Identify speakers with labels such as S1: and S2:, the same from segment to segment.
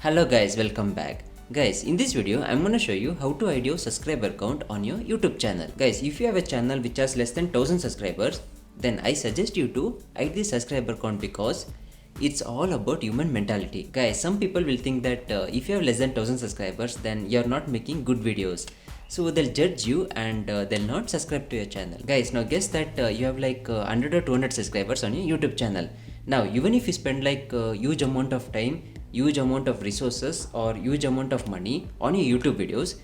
S1: Hello guys, welcome back. Guys, in this video, I'm gonna show you how to hide your subscriber count on your YouTube channel. Guys, if you have a channel which has less than 1000 subscribers, then I suggest you to hide the subscriber count because it's all about human mentality. Guys, some people will think that if you have less than 1000 subscribers, then you're not making good videos. So they'll judge you and they'll not subscribe to your channel. Guys, now guess that you have like 100 or 200 subscribers on your YouTube channel. Now, even if you spend like a huge amount of time, huge amount of resources or huge amount of money on your YouTube videos,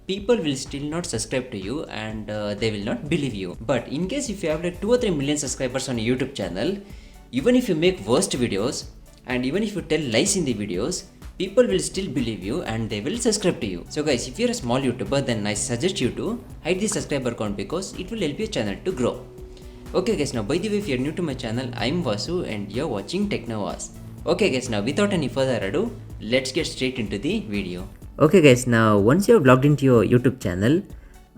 S1: people will still not subscribe to you and they will not believe you. But in case if you have like 2 or 3 million subscribers on your YouTube channel, even if you make worst videos and even if you tell lies in the videos, people will still believe you and they will subscribe to you. So guys, if you're a small YouTuber, then I suggest you to hide the subscriber count because it will help your channel to grow. Okay guys, now by the way, if you're new to my channel, I'm Vasu and you're watching Techno. Okay guys, now without any further ado, let's get straight into the video. Okay guys, now once you have logged into your YouTube channel,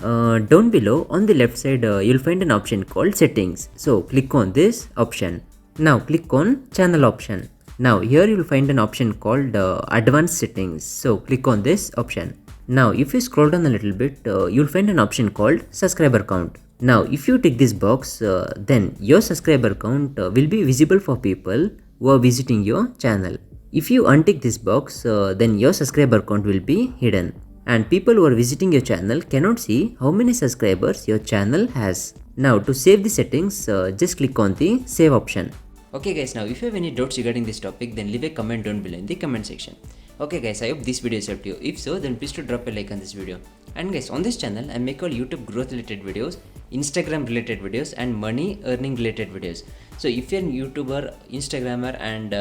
S1: down below on the left side you'll find an option called settings. So click on this option. Now click on channel option. Now here you'll find an option called advanced settings. So click on this option. Now if you scroll down a little bit, you'll find an option called subscriber count. Now if you tick this box, then your subscriber count will be visible for people who are visiting your channel. If you untick this box, then your subscriber count will be hidden and people who are visiting your channel cannot see how many subscribers your channel has. Now to save the settings, just click on the save option. Okay guys, now if you have any doubts regarding this topic, then leave a comment down below in the comment section. Okay guys, I hope this video has helped you. If so, then please to drop a like on this video. And guys, on this channel, I make all YouTube growth related videos, Instagram related videos and money earning related videos. So if you're a YouTuber, Instagrammer and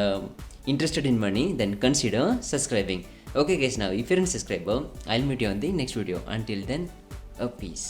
S1: interested in money, then consider subscribing. Okay guys, now if you're a subscriber, I'll meet you on the next video. Until then, peace.